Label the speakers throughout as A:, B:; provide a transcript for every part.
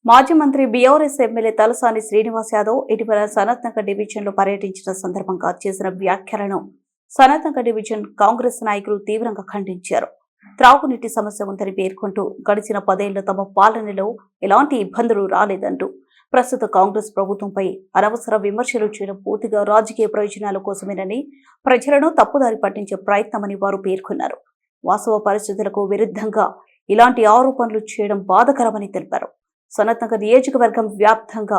A: మాజీ మంత్రి BRS MLA Talasani Srinivas Yadav ఇటీవల సనత్ నగర్ డివిజన్ లో పర్యటించిన సందర్భంగా చేసిన వ్యాఖ్యలను సనత్ నగర్ డివిజన్ కాంగ్రెస్ నాయకులు తీవ్రంగా ఖండించారు. త్రాగునీటి సమస్య ఉందని పేర్కొంటూ గడిచిన 10 ఏళ్ల తమ పాలనలో ఎలాంటి ఇబ్బందులు రాలేదంటూ ప్రస్తుత కాంగ్రెస్ ప్రభుత్వంపై అనవసర విమర్శలు చేయడం పూర్తిగా రాజకీయ ప్రయోజనాల కోసమేనని, ప్రజలను తప్పుదారి పట్టించే ప్రయత్నమని వారు పేర్కొన్నారు. వాస్తవ పరిస్థితులకు విరుద్ధంగా ఇలాంటి ఆరోపణలు చేయడం బాధాకరమని తెలిపారు. సనత్ నగర్ నియోజకవర్గం వ్యాప్తంగా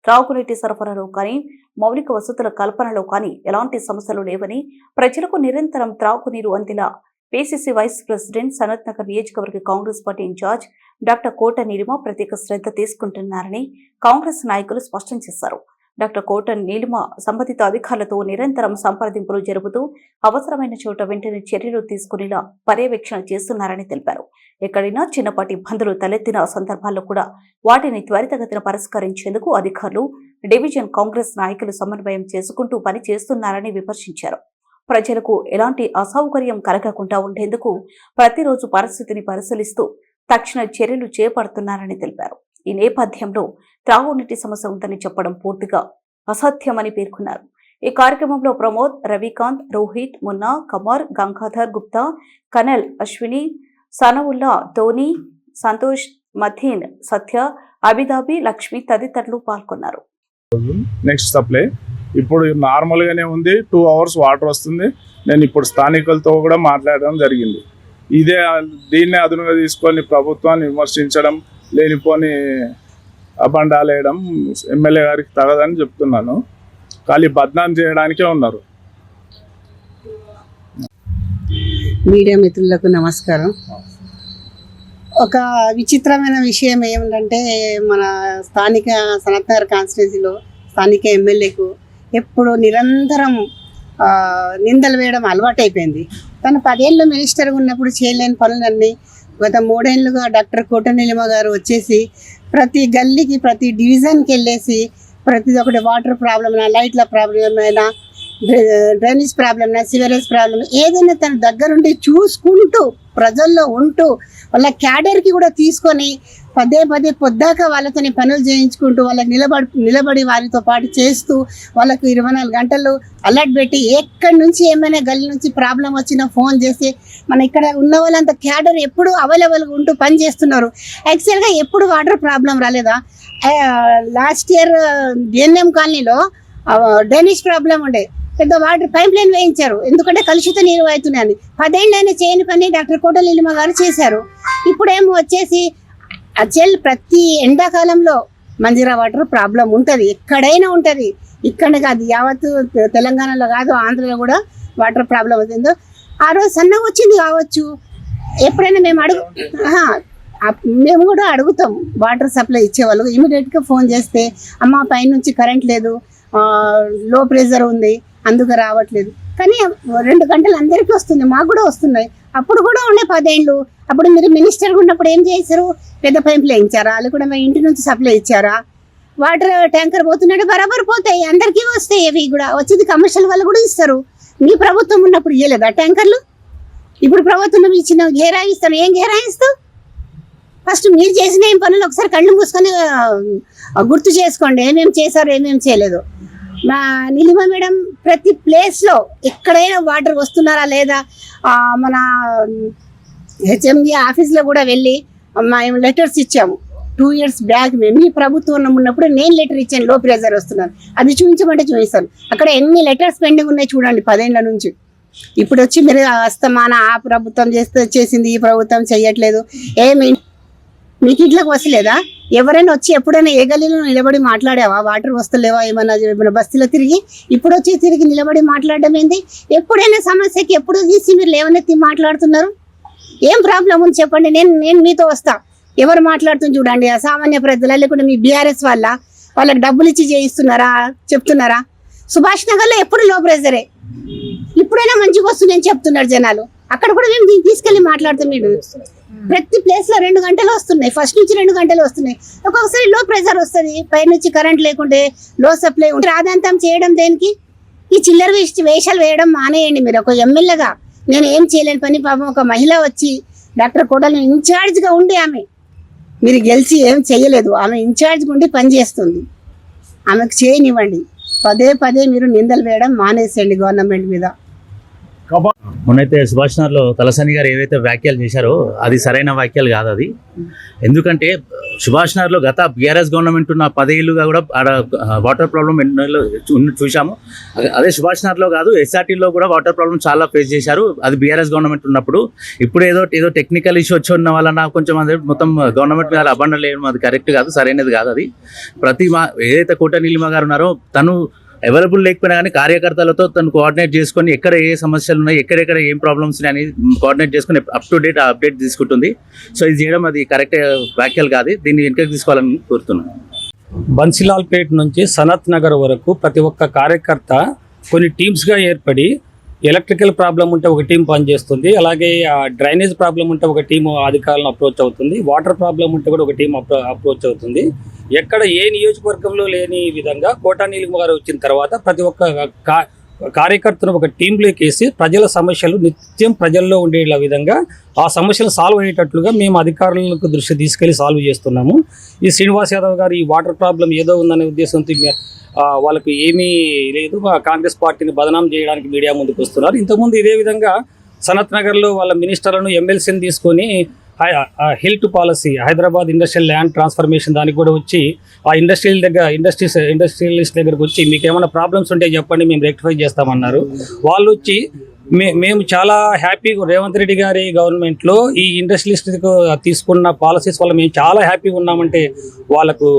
A: త్రాగునీటి సరఫరాలో కానీ, మౌలిక వసతుల కల్పనలో కానీ ఎలాంటి సమస్యలు లేవని, ప్రజలకు నిరంతరం త్రాగునీరు అందేలా PCC vice president, Sanath Nagar నియోజకవర్గ Congress party incharge doctor Kota Neelima ప్రత్యేక శ్రద్ధ తీసుకుంటున్నారని కాంగ్రెస్ నాయకులు స్పష్టం చేశారు. డాక్టర్ కోట నీలిమ సంబంధిత అధికారులతో నిరంతరం సంప్రదింపులు జరుపుతూ అవసరమైన చోట వెంటనే చర్యలు తీసుకునేలా పర్యవేక్షణ చేస్తున్నారని తెలిపారు. ఎక్కడైనా చిన్నపాటి ఇబ్బందులు తలెత్తిన సందర్భాల్లో కూడా వాటిని త్వరితగతిన పరిష్కరించేందుకు అధికారులు, డివిజన్ కాంగ్రెస్ నాయకులు సమన్వయం చేసుకుంటూ పని చేస్తున్నారని విమర్శించారు. ప్రజలకు ఎలాంటి అసౌకర్యం కలగకుండా ఉండేందుకు ప్రతిరోజు పరిస్థితిని పరిశీలిస్తూ తక్షణ చర్యలు చేపడుతున్నారని తెలిపారు. ఈ నేపథ్యంలో త్రాగునీటి సమస్య ఉందని చెప్పడం పూర్తిగా అసత్యమని పేర్కొన్నారు. ఈ కార్యక్రమంలో ప్రమోద్, రవికాంత్, రోహిత్, మున్నా, కమర్, గంగాధర్ గుప్తా, కనల్, అశ్విని, సనవుల్లా, ధోని, సంతోష్, మథీన్, సత్య, అబిదాబి, లక్ష్మి తదితరులు పాల్గొన్నారు.
B: నెక్స్ట్ సప్లై ఇప్పుడు నార్మల్ గానే ఉంది. 2 hours వాటర్ వస్తుంది. నేను ఇప్పుడు స్థానికులతో కూడా మాట్లాడడం జరిగింది. దీన్నే అదునుగా తీసుకొని ప్రభుత్వాన్ని విమర్శించడం, లేనిపోని అబండాలు వేయడం ఎమ్మెల్యే గారికి తగదని చెప్తున్నాను. ఖాళీ బద్నాం చేయడానికే ఉన్నారు.
C: మీడియా మిత్రులకు నమస్కారం. ఒక విచిత్రమైన విషయం ఏమిటంటే, మన స్థానిక సనత్ నగర్ కాన్స్టిట్యున్సీలో స్థానిక ఎమ్మెల్యేకు ఎప్పుడు నిరంతరం నిందలు వేయడం అలవాటైపోయింది. తను 10 ఏళ్ళు మినిస్టర్గా ఉన్నప్పుడు చేయలేని పనులన్నీ గత 3 ఏళ్ళుగా డాక్టర్ కోట నీలిమ గారు వచ్చేసి ప్రతి గల్లీకి, ప్రతి డివిజన్కి వెళ్ళేసి ప్రతి ఒక్కటి వాటర్ ప్రాబ్లం అయినా, లైట్ల ప్రాబ్లం అయినా, డ్రైనేజ్ ప్రాబ్లం అయినా, సివరేజ్ ప్రాబ్లం ఏదైనా తన దగ్గరుండి చూసుకుంటూ ప్రజల్లో ఉంటూ వాళ్ళ క్యాడర్కి కూడా తీసుకొని పదే పొద్దాక వాళ్ళతోని పనులు చేయించుకుంటూ వాళ్ళకి నిలబడి వారితో పాటు చేస్తూ వాళ్ళకు 24 గంటలు అలర్ట్ పెట్టి ఎక్కడి నుంచి ఏమైనా గల్లీ నుంచి ప్రాబ్లం వచ్చినా ఫోన్ చేసి మన ఇక్కడ ఉన్న వాళ్ళంతా క్యాడర్ ఎప్పుడు అవైలబుల్గా ఉంటూ పని చేస్తున్నారు. యాక్చువల్గా ఎప్పుడు వాటర్ ప్రాబ్లం రాలేదా? లాస్ట్ ఇయర్ డిఎన్ఎం కాలనీలో డ్రైనేజ్ ప్రాబ్లం ఉండే, పెద్ద వాటర్ పైప్ లైన్ వేయించారు. ఎందుకంటే కలుషిత నీరు అవుతున్నాయని. 10 ఏళ్ళైనా చేయని పని డాక్టర్ కోట నీలిమ గారు చేశారు. ఇప్పుడేమో వచ్చేసి ప్రతి ఎండాకాలంలో మంజీరా వాటర్ ప్రాబ్లం ఉంటుంది, ఎక్కడైనా ఉంటుంది. ఇక్కడ కాదు, యావత్తు తెలంగాణలో కాదు, ఆంధ్రలో కూడా వాటర్ ప్రాబ్లం అవుతుందో. ఆ రోజు సన్నగా వచ్చింది కావచ్చు. ఎప్పుడైనా మేము కూడా అడుగుతాం వాటర్ సప్లై ఇచ్చేవాళ్ళు. ఇమీడియట్గా ఫోన్ చేస్తే, అమ్మ పైనుంచి కరెంట్ లేదు, లో ప్రెషర్ ఉంది, అందుకు రావట్లేదు. కానీ 2 గంటలు అందరికీ వస్తుంది, మాకు కూడా వస్తున్నాయి. అప్పుడు కూడా ఉండే 10 ఏళ్ళు. అప్పుడు మీరు మినిస్టర్గా ఉన్నప్పుడు ఏం చేశారు? పెద్ద పైపులు వేయించారా? అది కూడా మా ఇంటి నుంచి సప్లై ఇచ్చారా? వాటర్ ట్యాంకర్ పోతున్నాడు, బరాబర్ పోతాయి, అందరికీ వస్తాయి. అవి కూడా వచ్చేది కమర్షియల్ వాళ్ళు కూడా ఇస్తారు. మీ ప్రభుత్వం ఉన్నప్పుడు ఇవ్వలేదా ట్యాంకర్లు? ఇప్పుడు ప్రభుత్వం ఇచ్చిన గేరాయిస్తాను. ఏం గేరాయిస్తావు? ఫస్ట్ మీరు చేసిన ఏం పనులు ఒకసారి కళ్ళు మూసుకొని గుర్తు చేసుకోండి, ఏమేమి చేశారు, ఏమేమి చేయలేదు. మా నీలిమ మేడం ప్రతి ప్లేస్లో ఎక్కడైనా వాటర్ వస్తున్నారా లేదా, మన హెచ్ఎండి ఆఫీస్లో కూడా వెళ్ళి మేము లెటర్స్ ఇచ్చాము. 2 years బ్యాక్ మేము మీ ప్రభుత్వం ఉన్నప్పుడు నేను లెటర్ ఇచ్చాను, లో ప్రెజర్ వస్తున్నాను. అది చూపించమంటే చూపిస్తాను. అక్కడ ఎన్ని లెటర్స్ పెండింగ్ ఉన్నాయి చూడండి 10 ఏళ్ల నుంచి. ఇప్పుడు వచ్చి మీరు అస్తమాన ఆ ప్రభుత్వం చేసింది, ఈ ప్రభుత్వం చెయ్యట్లేదు. ఏమి మీకు ఇంట్లోకి వస్తలేదా? ఎవరైనా వచ్చి ఎప్పుడైనా ఏ గల్లీలో నిలబడి మాట్లాడావా? వాటర్ వస్తలేవా? ఏమన్నా బస్తీలో తిరిగి ఇప్పుడు వచ్చి తిరిగి నిలబడి మాట్లాడడం ఏంది? ఎప్పుడైనా సమస్యకి ఎప్పుడు తీసి మీరు లేవనెత్తి మాట్లాడుతున్నారు? ఏం ప్రాబ్లం ఉంది చెప్పండి, నేను మీతో వస్తా. ఎవరు మాట్లాడుతుంది చూడండి, సామాన్య ప్రజల లేకుంటే మీ బీఆర్ఎస్ వాళ్ళకి డబ్బులు ఇచ్చి చేయిస్తున్నారా చెప్తున్నారా? సుభాష్ నగర్లో ఎప్పుడు లో ప్రెజరే, ఇప్పుడైనా మంచిగా వస్తుందని చెప్తున్నారు జనాలు. అక్కడ కూడా మేము దీన్ని తీసుకెళ్ళి మాట్లాడుతాం. మీరు ప్రతి ప్లేస్లో 2 గంటలు వస్తున్నాయి, ఫస్ట్ నుంచి 2 గంటలు వస్తున్నాయి. ఒక్కొక్కసారి లో ప్రెషర్ వస్తుంది, పైనుంచి కరెంట్ లేకుంటే లో సప్లై ఉంటుంది. రాదంతం చేయడం దేనికి? ఈ చిల్లర వేషాలు వేయడం మానేయండి. మీరు ఒక ఎమ్మెల్యేగా నేను ఏం చేయలేని పని, పాపం ఒక మహిళ వచ్చి డాక్టర్ కోటలో ఇన్ఛార్జ్గా ఉండి ఆమె మీరు గెలిచి ఏం చేయలేదు. ఆమె ఇన్ఛార్జ్ ఉండి పని చేస్తుంది, ఆమెకు చేయనివ్వండి. పదే పదే మీరు నిందలు వేయడం మానేసేయండి గవర్నమెంట్ మీద.
D: మొన్నైతే సుభాష్ నగర్లో తలసాని గారు ఏవైతే వ్యాఖ్యలు చేశారో అది సరైన వ్యాఖ్యలు కాదు అది. ఎందుకంటే సుభాష్ నగర్లో గత బీఆర్ఎస్ గవర్నమెంట్ ఉన్న 10 ఏళ్ళుగా కూడా ఆడ వాటర్ ప్రాబ్లం ఎన్నో చూసాము. అదే సుభాష్ నగర్లో కాదు, ఎస్ఆర్టీలో కూడా వాటర్ ప్రాబ్లం చాలా ఫేస్ చేశారు, అది బీఆర్ఎస్ గవర్నమెంట్ ఉన్నప్పుడు. ఇప్పుడు ఏదో టెక్నికల్ ఇష్యూ వచ్చి ఉన్న వలన కొంచెం అది మొత్తం గవర్నమెంట్ మీద అబండన లేయడం అది కరెక్ట్ కాదు, సరైనది కాదు అది. ఏదైతే కోట నీలిమ గారు ఉన్నారో తను అవైలబుల్ లేకపోయినా కానీ కార్యకర్తలతో తను కోఆర్డినేట్ చేసుకొని ఎక్కడ ఏ సమస్యలు ఉన్నాయి, ఎక్కడెక్కడ ఏం ప్రాబ్లమ్స్ ఉన్నాయి అని కోఆర్డినేట్ చేసుకొని అప్ టు డేట్ అప్డేట్ తీసుకుంటుంది. సో ఇది చేయడం అది కరెక్ట్ వ్యాఖ్యలు కాదు, దీన్ని వెనక్కి తీసుకోవాలని కోరుతున్నాను.
E: బన్సీలాల్పేట్ నుంచి సనత్ నగర్ వరకు ప్రతి ఒక్క కార్యకర్త కొన్ని టీమ్స్గా ఏర్పడి ఎలక్ట్రికల్ ప్రాబ్లం ఉంటే ఒక టీం పనిచేస్తుంది, అలాగే డ్రైనేజ్ ప్రాబ్లం ఉంటే ఒక టీం అధికారులను అప్రోచ్ అవుతుంది, వాటర్ ప్రాబ్లం ఉంటే కూడా ఒక టీం అప్రోచ్ అవుతుంది. ఎక్కడ ఏ నియోజకవర్గంలో లేని విధంగా కోటా నీలిమ గారు వచ్చిన తర్వాత ప్రతి ఒక్క కార్యకర్తను ఒక టీంలోకి వేసి ప్రజల సమస్యలు నిత్యం ప్రజల్లో ఉండేలా విధంగా ఆ సమస్యలు సాల్వ్ అయ్యేటట్లుగా మేము అధికారులకు దృష్టి తీసుకెళ్లి సాల్వ్ చేస్తున్నాము. ఈ శ్రీనివాస్ యాదవ్ గారు ఈ వాటర్ ప్రాబ్లం ఏదో ఉందనే ఉద్దేశంతో వాళ్ళకు ఏమీ లేదు, కాంగ్రెస్ పార్టీని బదనాం చేయడానికి మీడియా ముందుకు వస్తున్నారు. ఇంతకుముందు ఇదే విధంగా సనత్ నగర్లో వాళ్ళ మినిస్టర్లను ఎమ్మెల్సీని తీసుకొని hill to policy Hyderabad industrial land transformation దానికి కూడా వచ్చి ఆ ఇండస్ట్రియలిస్ట్ దగ్గరకు వచ్చి మీకు ఏమైనా ప్రాబ్లమ్స్ ఉంటే చెప్పండి మేము రెక్టిఫై చేస్తామన్నారు. వాళ్ళు వచ్చి మేము చాలా హ్యాపీగా రేవంత్ రెడ్డి గారి గవర్నమెంట్లో ఈ ఇండస్ట్రియలిస్ట్ తీసుకున్న పాలసీస్ వల్ల మేము చాలా హ్యాపీగా ఉన్నామంటే వాళ్ళకు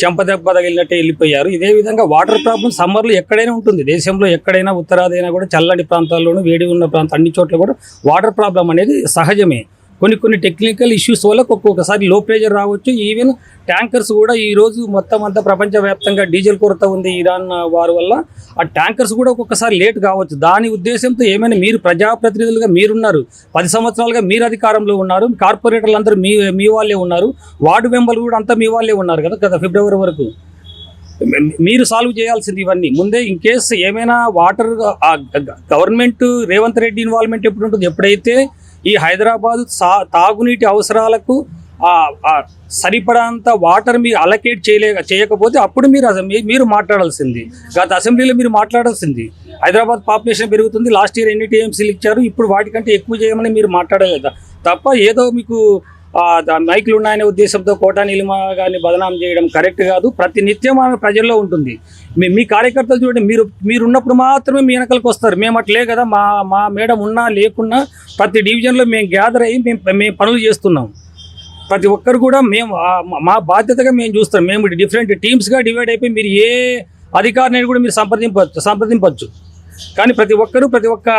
E: చెంపదెబ్బ తగిలినట్టే వెళ్ళిపోయారు. ఇదే విధంగా వాటర్ ప్రాబ్లం సమ్మర్లో ఎక్కడైనా ఉంటుంది, దేశంలో ఎక్కడైనా ఉత్తరాదైనా కూడా చల్లటి ప్రాంతాల్లోనూ వేడి ఉన్న ప్రాంతం అన్ని చోట్ల కూడా వాటర్ ప్రాబ్లం అనేది సహజమే. కొన్ని టెక్నికల్ ఇష్యూస్ వల్ల ఒక్కొక్కసారి లో ప్రెషర్ రావచ్చు. ఈవెన్ ట్యాంకర్స్ కూడా ఈరోజు మొత్తం అంతా ప్రపంచవ్యాప్తంగా డీజిల్ కొరత ఉంది ఇరాన్ వారి వల్ల, ఆ ట్యాంకర్స్ కూడా ఒక్కొక్కసారి లేట్ కావచ్చు. దాని ఉద్దేశంతో ఏమైనా మీరు ప్రజాప్రతినిధులుగా మీరున్నారు, 10 సంవత్సరాలుగా మీరు అధికారంలో ఉన్నారు, కార్పొరేటర్లు అందరూ మీ వాళ్ళే ఉన్నారు, వార్డు మెంబర్లు కూడా అంతా మీ వాళ్ళే ఉన్నారు కదా ఫిబ్రవరి వరకు. మీరు సాల్వ్ చేయాల్సింది ఇవన్నీ ముందే. ఇన్ కేస్ ఏమైనా water government Revanth Reddy involvement ఎప్పుడు ఉంటుంది, ఎప్పుడైతే ఈ హైదరాబాదు తాగునీటి అవసరాలకు సరిపడంత వాటర్ మీరు అలకేట్ చేయకపోతే అప్పుడు మీరు మాట్లాడాల్సింది. గత అసెంబ్లీలో మీరు మాట్లాడాల్సింది. హైదరాబాద్ పాపులేషన్ పెరుగుతుంది, లాస్ట్ ఇయర్ ఎన్ని టీఎంసీలు ఇచ్చారు, ఇప్పుడు వాటికంటే ఎక్కువ చేయమని మీరు మాట్లాడలేదా తప్ప ఏదో మీకు మైకులు ఉన్నాయనే ఉద్దేశంతో కోటా నీలిమ గారిని బదనాం చేయడం కరెక్ట్ కాదు. ప్రతి నిత్యం ఆమె ప్రజల్లో ఉంటుంది. మీ కార్యకర్తలు చూడండి, మీరున్నప్పుడు మాత్రమే మీ వెనకలకు వస్తారు. మేము అట్లే కదా, మా మేడం ఉన్నా లేకున్నా ప్రతి డివిజన్లో మేము గ్యాదర్ అయ్యి మేము పనులు చేస్తున్నాం. ప్రతి ఒక్కరు కూడా మా బాధ్యతగా మేము చూస్తాం. మేము డిఫరెంట్ టీమ్స్గా డివైడ్ అయిపోయి మీరు ఏ అధికారిని కూడా మీరు సంప్రదింపవచ్చు. కానీ ప్రతి ఒక్క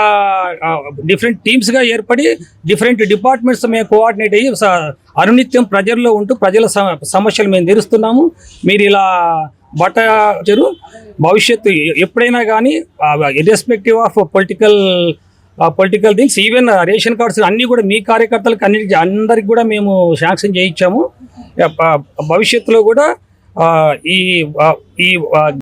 E: డిఫరెంట్ టీమ్స్గా ఏర్పడి డిఫరెంట్ డిపార్ట్మెంట్స్ మేము కోఆర్డినేట్ అయ్యి అనునిత్యం ప్రజల్లో ఉంటూ ప్రజల సమస్యలు మేము తీరుస్తున్నాము. మీరు ఇలా బట్టరు భవిష్యత్తు ఎప్పుడైనా కానీ irrespective of political things, even ration cards అన్నీ కూడా మీ కార్యకర్తలకు అందరికి కూడా మేము శాంక్షన్ చేయించాము. భవిష్యత్తులో కూడా ఈ